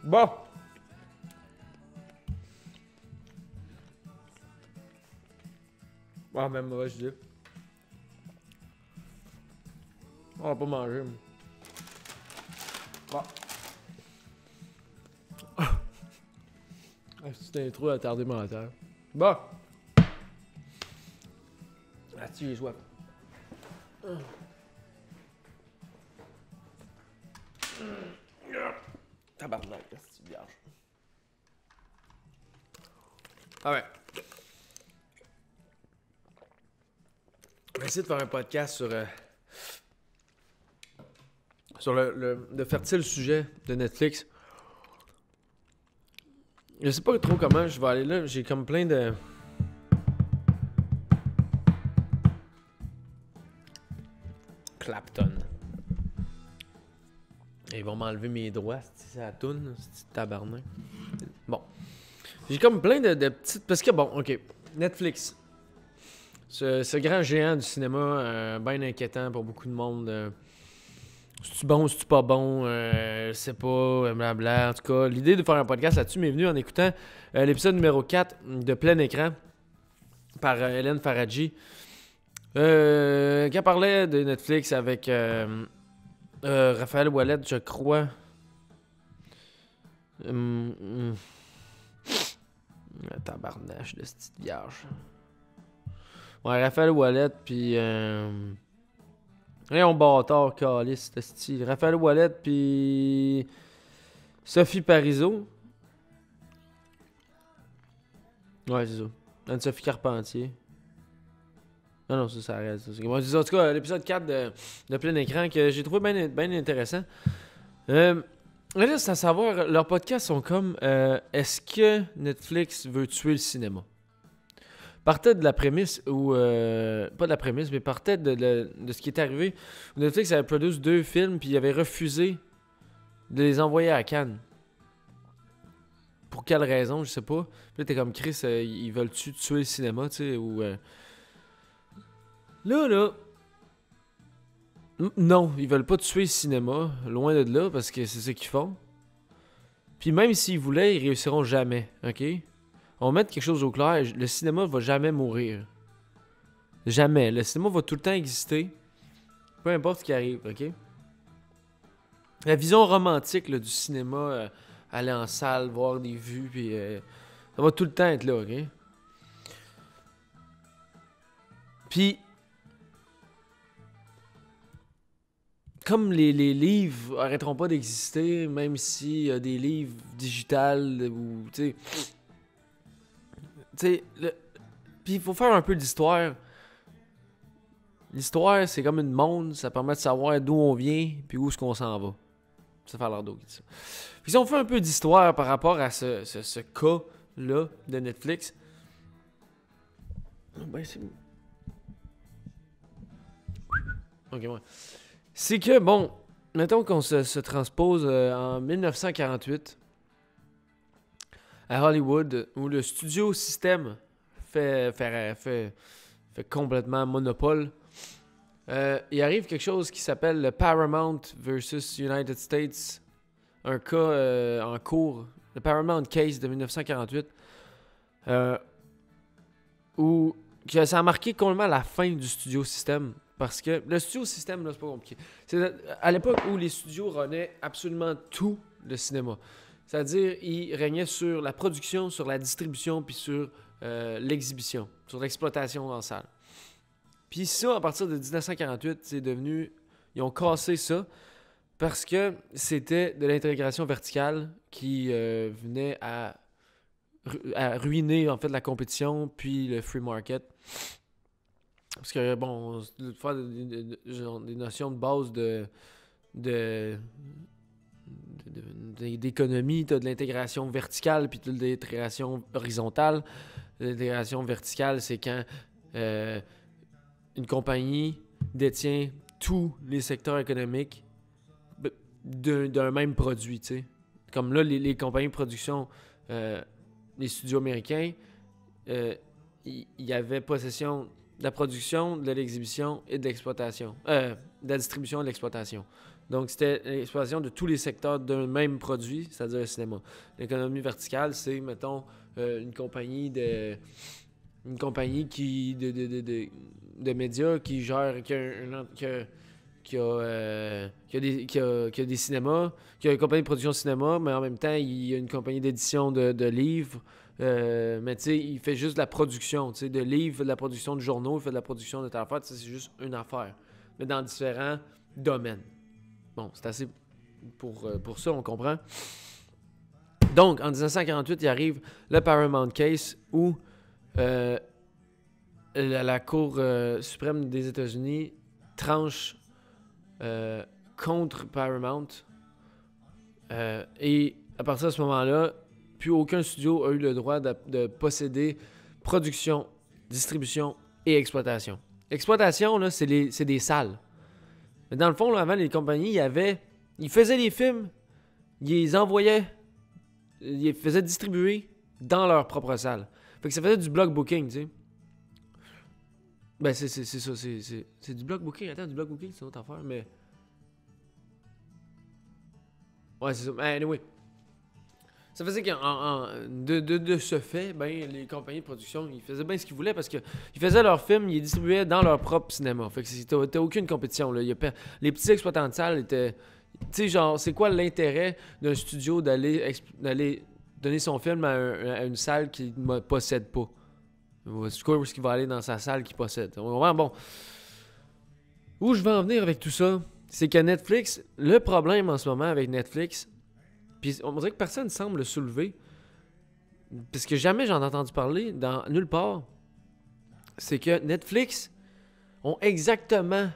Bon. Ah, même mauvaise idée. On va pas manger. Bon. C'est un trou attardé mental. Bon. Là-dessus, j'ai soif. Tabarnak, c'est vierge. Ah ouais. On va essayer de faire un podcast sur le fertile sujet de Netflix. Je sais pas trop comment je vais aller là. J'ai comme plein de... Clapton. Ils vont m'enlever mes droits, c'est la toune, c'est tabarnak. Bon. J'ai comme plein de petites... Parce que bon, ok. Netflix. Ce grand géant du cinéma, bien inquiétant pour beaucoup de monde. C'est-tu bon, c'est-tu pas bon, c'est pas, blabla. En tout cas, l'idée de faire un podcast là-dessus m'est venue en écoutant l'épisode numéro 4 de Plein Écran par Hélène Faradji. Qui parlait de Netflix avec Raphaël Ouellet, je crois. Tabarnache de cette petite vierge. Ouais, Raphaël Ouellet, puis... Rayon bâtard, calice, de style. Raphaël Ouellet, puis... Sophie Parizeau. Ouais, c'est ça. Anne-Sophie Carpentier. Non, ça reste. En tout cas, l'épisode 4 de Plein Écran que j'ai trouvé bien intéressant. Là, c'est à savoir, leurs podcasts sont comme est-ce que Netflix veut tuer le cinéma? Partait de la prémisse, ou pas de la prémisse, mais partait de ce qui est arrivé. Netflix avait produit 2 films, puis il avait refusé de les envoyer à Cannes. Pour quelle raison, je sais pas. Puis là, t'es comme Chris, ils veulent tuer le cinéma, tu sais, ou... Là... Non, ils veulent pas tuer le cinéma, loin de là, parce que c'est ce qu'ils font. Puis même s'ils voulaient, ils réussiront jamais, ok? On va mettre quelque chose au clair, le cinéma va jamais mourir. Jamais. Le cinéma va tout le temps exister, peu importe ce qui arrive, ok? La vision romantique là, du cinéma, aller en salle, voir des vues, puis ça va tout le temps être là, ok? Puis... Comme les livres arrêteront pas d'exister, même s'il y a des livres digitales ou, tu sais, puis il faut faire un peu d'histoire. L'histoire, c'est comme une monde, ça permet de savoir d'où on vient puis où est-ce qu'on s'en va. Ça fait l'air d'eau qui dit ça. Puis si on fait un peu d'histoire par rapport à ce cas-là de Netflix, ben c'est... Ok, ouais. C'est que, bon, mettons qu'on se transpose en 1948 à Hollywood, où le studio système fait complètement monopole. Il arrive quelque chose qui s'appelle le Paramount versus United States, un cas en cours, le Paramount Case de 1948, où ça a marqué complètement la fin du studio système. Parce que le studio système, là, c'est pas compliqué. C'est à l'époque où les studios renaient absolument tout le cinéma. C'est-à-dire, ils régnaient sur la production, sur la distribution, puis sur l'exhibition, sur l'exploitation en salle. Puis ça, à partir de 1948, c'est devenu... Ils ont cassé ça parce que c'était de l'intégration verticale qui venait à ruiner, en fait, la compétition, puis le free market. Parce que, bon, faire des notions de base d'économie, t'as de l'intégration verticale puis t'as de l'intégration horizontale. L'intégration verticale, c'est quand une compagnie détient tous les secteurs économiques d'un même produit, tu sais. Comme là, les compagnies de production, les studios américains, il y avait possession de la production, de l'exhibition et de l'exploitation. De la distribution et de l'exploitation. Donc, c'était l'exploitation de tous les secteurs d'un même produit, c'est-à-dire le cinéma. L'économie verticale, c'est, mettons, une compagnie de médias qui gère, qui a des cinémas, qui a une compagnie de production de cinéma, mais en même temps, il y a une compagnie d'édition de livres. Mais tu sais, il fait juste de la production, tu sais, de livres, de la production de journaux, il fait de la production de telle affaire, c'est juste une affaire, mais dans différents domaines. Bon, c'est assez pour ça, on comprend. Donc, en 1948, il arrive le Paramount Case où la Cour suprême des États-Unis tranche contre Paramount. Et à partir de ce moment-là, plus aucun studio a eu le droit de posséder production, distribution et exploitation. Exploitation, là, c'est des salles. Mais dans le fond, là, avant, les compagnies, ils faisaient des films, ils les envoyaient, ils les faisaient distribuer dans leur propre salle. Fait que ça faisait du block booking, tu sais. Ben, c'est ça, c'est du block booking. Attends, du block booking, c'est une autre affaire, mais... Ouais, c'est ça. Anyway. Ça faisait que de ce fait, ben, les compagnies de production, ils faisaient bien ce qu'ils voulaient parce qu'ils faisaient leurs films, ils les distribuaient dans leur propre cinéma. Fait que t'as aucune compétition, là. Les petits exploitants de salles étaient... Tu sais, genre, c'est quoi l'intérêt d'un studio d'aller donner son film à une salle qui ne possède pas? C'est quoi, où est-ce qu'il va aller dans sa salle qu'il possède? Bon. Où je veux en venir avec tout ça, c'est que Netflix, le problème en ce moment avec Netflix, puis on dirait que personne ne semble le soulever, parce que jamais j'en ai entendu parler nulle part, c'est que Netflix ont exactement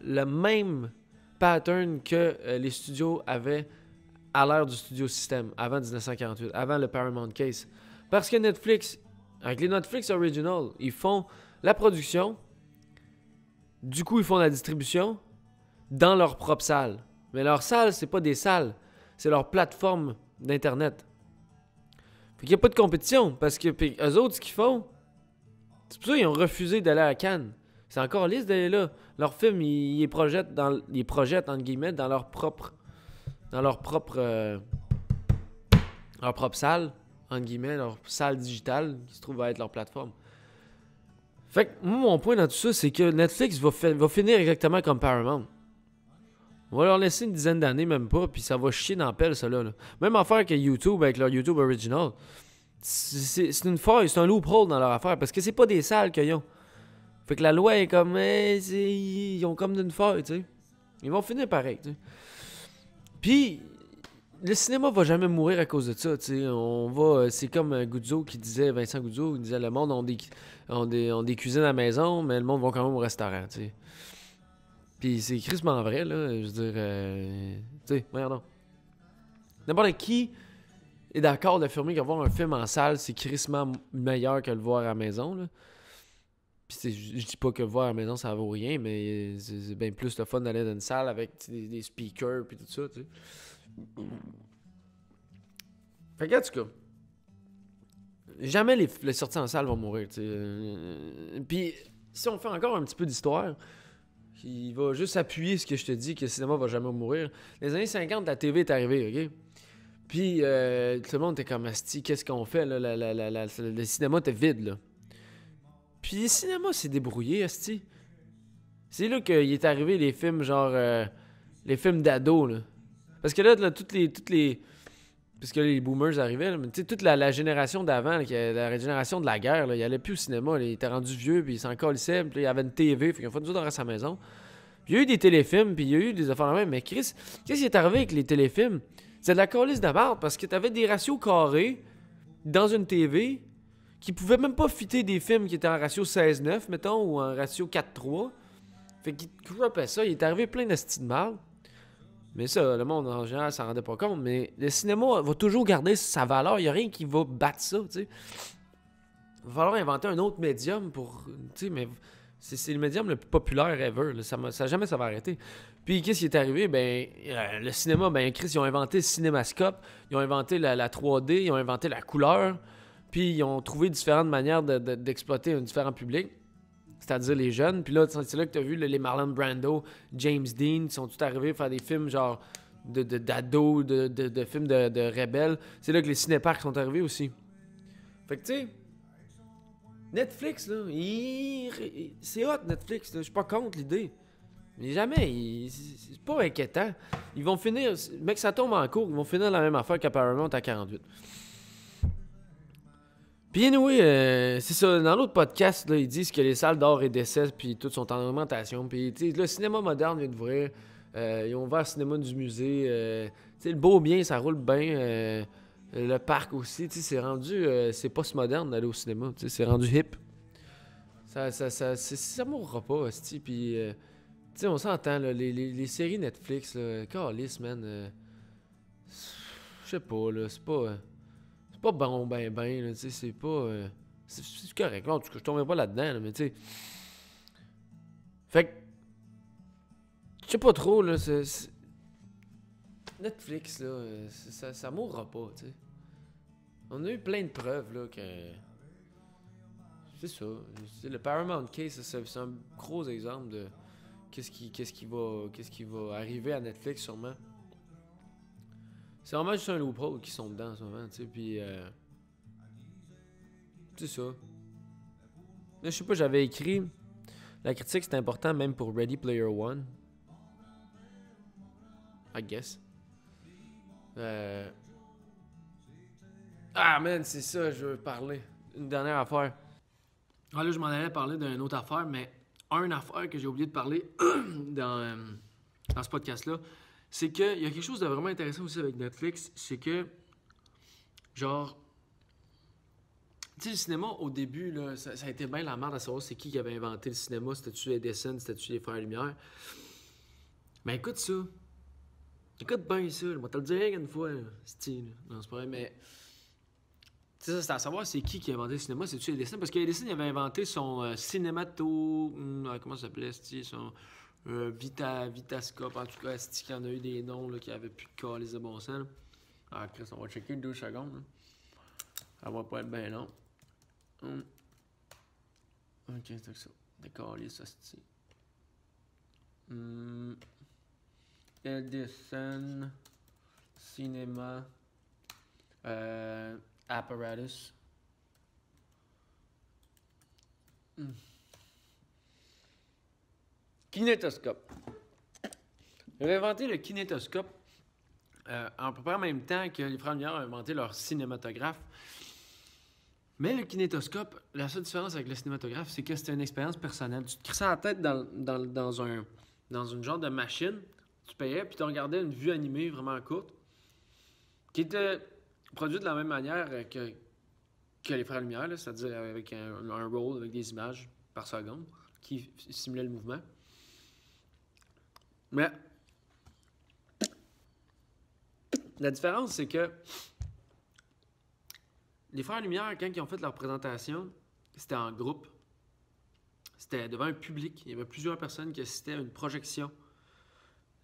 le même pattern que les studios avaient à l'ère du studio système, avant 1948, avant le Paramount Case. Parce que Netflix, avec les Netflix Original, ils font la production, du coup ils font la distribution dans leur propre salle. Mais leur salle, c'est pas des salles, c'est leur plateforme d'Internet. Fait qu'il n'y a pas de compétition, parce que eux autres, ce qu'ils font, c'est pour ça qu'ils ont refusé d'aller à Cannes. C'est encore lisse d'aller là. Leur film, ils les projettent, entre guillemets, dans leur propre salle, entre guillemets, leur salle digitale, qui se trouve à être leur plateforme. Fait que moi, mon point dans tout ça, c'est que Netflix va finir exactement comme Paramount. On va leur laisser une dizaine d'années, même pas, puis ça va chier dans la pelle, ça là. Même affaire que YouTube avec leur YouTube Original. C'est une faille, c'est un loophole dans leur affaire, parce que c'est pas des salles qu'ils ont. Fait que la loi est comme... ils ont comme une faille, tu sais. Ils vont finir pareil, tu sais. Puis, le cinéma va jamais mourir à cause de ça, tu sais. C'est comme Guzzo qui disait, Vincent Guzzo, il disait, le monde ont des cuisines à la maison, mais le monde va quand même au restaurant, tu sais. Puis c'est crissement vrai, là. Je veux dire, tu sais, regardons. N'importe qui est d'accord d'affirmer qu'avoir un film en salle, c'est crissement meilleur que le voir à la maison, là. Puis je dis pas que le voir à la maison, ça vaut rien, mais c'est bien plus le fun d'aller dans une salle avec des speakers puis tout ça, tu sais. Fait que, en tout cas, jamais les sorties en salle vont mourir, tu sais. Puis, si on fait encore un petit peu d'histoire... Il va juste appuyer ce que je te dis, que le cinéma va jamais mourir. Les années 50, la TV est arrivée, OK? Puis, tout le monde était comme, asti, qu'est-ce qu'on fait, là? Le cinéma était vide, là. Puis, le cinéma s'est débrouillé, asti. C'est là qu'il est arrivé les films, genre, les films d'ados, là. Parce que là toutes les... Parce que les boomers arrivaient, là, mais tu sais, toute la génération d'avant, là, la génération de la guerre, là, il allait plus au cinéma, là, il était rendu vieux, puis il s'en colissait, puis là, il y avait une TV, fait qu'il faut nous autres dans sa maison. Puis il y a eu des téléfilms, puis il y a eu des affaires de même, mais Chris, qu'est-ce qui est arrivé avec les téléfilms? C'est de la calisse de merde, parce que t'avais des ratios carrés dans une TV qui pouvaient même pas fitter des films qui étaient en ratio 16:9, mettons, ou en ratio 4:3. Fait qu'il croppait ça, il est arrivé plein de styles de merde. Mais ça, le monde en général s'en rendait pas compte. Mais le cinéma va toujours garder sa valeur. Il n'y a rien qui va battre ça, tu sais. Il va falloir inventer un autre médium pour... Tu sais, mais c'est le médium le plus populaire ever. Là. Ça jamais ça va arrêter. Puis qu'est-ce qui est arrivé? Ben, le cinéma, ben Chris, ils ont inventé le cinémascope. Ils ont inventé la 3D. Ils ont inventé la couleur. Puis ils ont trouvé différentes manières d'exploiter un différent public. c'est-à-dire les jeunes. Puis là, c'est là que t'as vu les Marlon Brando, James Dean, qui sont tous arrivés à faire des films genre d'ados, de films de rebelles. C'est là que les cinéparks sont arrivés aussi. Fait que tu sais, Netflix, là, c'est hot Netflix, là. Je suis pas contre l'idée. Mais jamais, c'est pas inquiétant. Ils vont finir, mec, ça tombe en cours, ils vont finir la même affaire qu'à Paramount à 48. Puis anyway, c'est ça, dans l'autre podcast, là, ils disent que les salles d'art et d'essai, puis toutes sont en augmentation. Puis le cinéma moderne vient d'ouvrir. Ils ont ouvert le cinéma du musée. Le beau bien, ça roule bien. Le parc aussi, c'est rendu... c'est post-moderne d'aller au cinéma, c'est rendu hip. Ça mourra pas, hostie. Puis, on s'entend, là, les séries Netflix, là, calisse, man. Je sais pas, là, c'est pas bon, là, tu sais, c'est pas... c'est correct, là, en tout cas, je tomberai pas là-dedans, là, mais tu sais... Fait que... Je sais pas trop, là, Netflix, là, ça mourra pas, tu sais. On a eu plein de preuves, là, que... C'est ça. Le Paramount Case, c'est un gros exemple de qu'est-ce qui va arriver à Netflix, sûrement. C'est vraiment juste un loophole qui sont dedans, en ce moment, tu sais, puis... c'est ça. Là, je sais pas, j'avais écrit... La critique, c'est important, même pour Ready Player One. I guess. Ah, man, c'est ça, je veux parler. Une dernière affaire. Ah, là, je m'en allais parler d'une autre affaire, mais une affaire que j'ai oublié de parler dans ce podcast-là, c'est qu'il y a quelque chose de vraiment intéressant aussi avec Netflix, c'est que, genre, tu sais, le cinéma, au début, là, ça a été bien la merde à savoir c'est qui avait inventé le cinéma, c'était-tu Edison, c'était-tu les Frères Lumière. Mais écoute ça. Écoute bien ça, je vais te le dire une fois, style. Non, c'est pas vrai, mais... C'est ça, c'est à savoir c'est qui a inventé le cinéma, c'est-tu Edison? Parce qu'Edison, il avait inventé son comment ça s'appelait, son Vitascope, en tout cas, qui en a eu des noms, là, qui avaient plus de calice de bon sens. Là. Ah, Chris, on va checker 2 secondes. Là. Ça va pas être bien long. Ok, c'est ça. Des calices, hostie. Edison, cinéma, apparatus. Kinétoscope. Il avait inventé le kinétoscope à peu près en même temps que les Frères Lumière ont inventé leur cinématographe. Mais le kinétoscope, la seule différence avec le cinématographe, c'est que c'était une expérience personnelle. Tu te crissais la tête dans une genre de machine, tu payais, puis tu regardais une vue animée vraiment courte, qui était produite de la même manière que les Frères Lumière, là, c'est-à-dire avec un roll avec des images par seconde qui simulait le mouvement. Mais la différence, c'est que les Frères Lumière, quand ils ont fait leur présentation, c'était en groupe. C'était devant un public. Il y avait plusieurs personnes qui assistaient à une projection.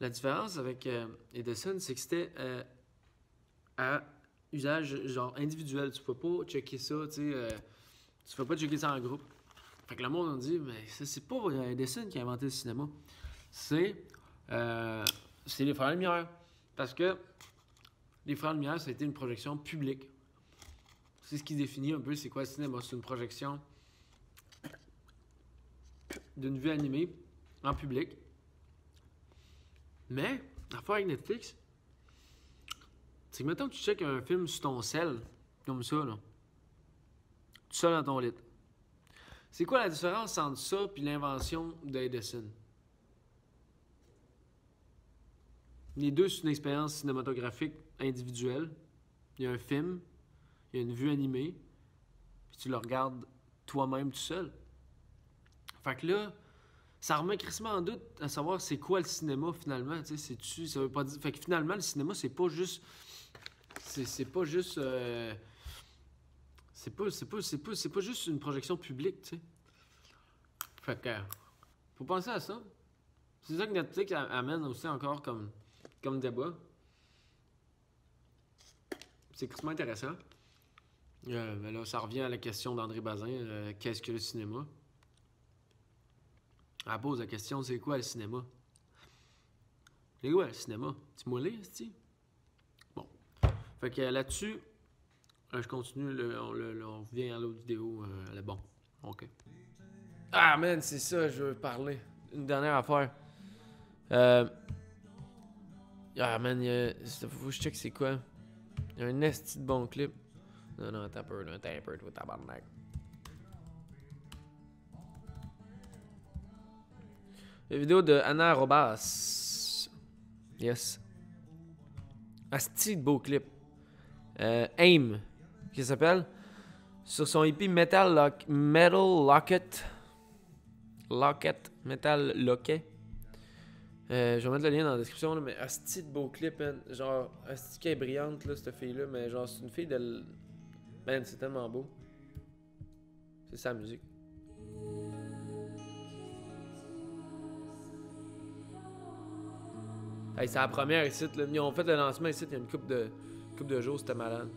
La différence avec Edison, c'est que c'était à usage genre individuel. Tu peux pas checker ça, tu sais. Tu peux pas checker ça en groupe. Fait que le monde a dit, mais ça, c'est pas Edison qui a inventé le cinéma. C'est les Frères Lumière. Parce que les Frères Lumière, ça a été une projection publique. C'est ce qui définit un peu c'est quoi le cinéma. C'est une projection d'une vue animée en public. Mais, l'affaire avec Netflix, c'est que maintenant tu checkes un film sur ton cell, comme ça, là, tout seul dans ton lit. C'est quoi la différence entre ça et l'invention d'Edison? Les deux, c'est une expérience cinématographique individuelle. Il y a un film, il y a une vue animée, puis tu le regardes toi-même tout seul. Fait que là, ça remet crissement en doute à savoir c'est quoi le cinéma finalement. Tu sais, ça veut pas dire. Fait que finalement, le cinéma, c'est pas juste. C'est pas juste. C'est pas juste une projection publique, tu sais. Fait que. Faut penser à ça. C'est ça que Netflix amène aussi encore comme débat. C'est crissement intéressant. Mais là, ça revient à la question d'André Bazin. Qu'est-ce que le cinéma? Elle pose la question, c'est quoi le cinéma? C'est quoi le cinéma? Tu m'as lu, c'est-tu? Bon. Fait que là-dessus, je continue, on revient à l'autre vidéo. Elle est bon. OK. Ah, man, c'est ça, je veux parler. Une dernière affaire. Ah, man, faut que je check c'est quoi. Il y a un esti de bon clip. Non, t'as peur, toi, tabarnak. La vidéo de Anna Robas. Yes. Asti de beau clip. Aim, qui s'appelle. Sur son EP Metal Locket. Metal Locket. Je vais mettre le lien dans la description, là, mais asti de beau clip, man. Genre, asti qui est brillante, là, cette fille-là, mais genre, c'est une fille de. Man, c'est tellement beau. C'est sa musique. Hey, c'est la première ici, là. Ils ont fait le lancement ici, il y a une couple de jours, c'était malade.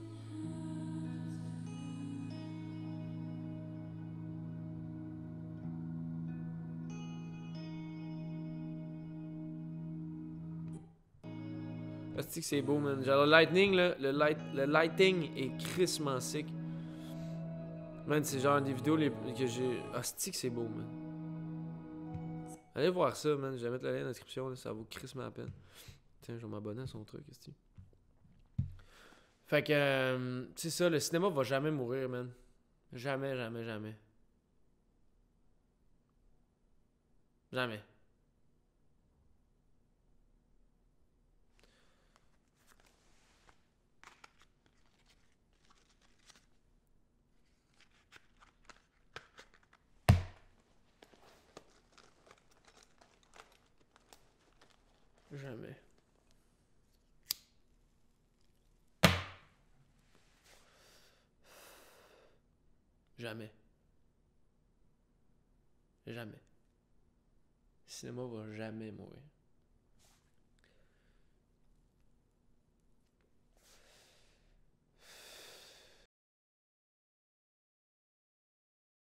Asti que c'est beau, man. Genre, le lightning, là, le lighting est crissement sick. Man, c'est genre des vidéos que j'ai. Asti que c'est beau, man. Allez voir ça, man. Je vais mettre le lien dans la description, là. Ça vaut crissement la peine. Tiens, je vais m'abonner à son truc, asti. Fait que, c'est ça, le cinéma va jamais mourir, man. Jamais, jamais, jamais. Jamais. Jamais. Jamais. Jamais. Le cinéma va jamais mourir.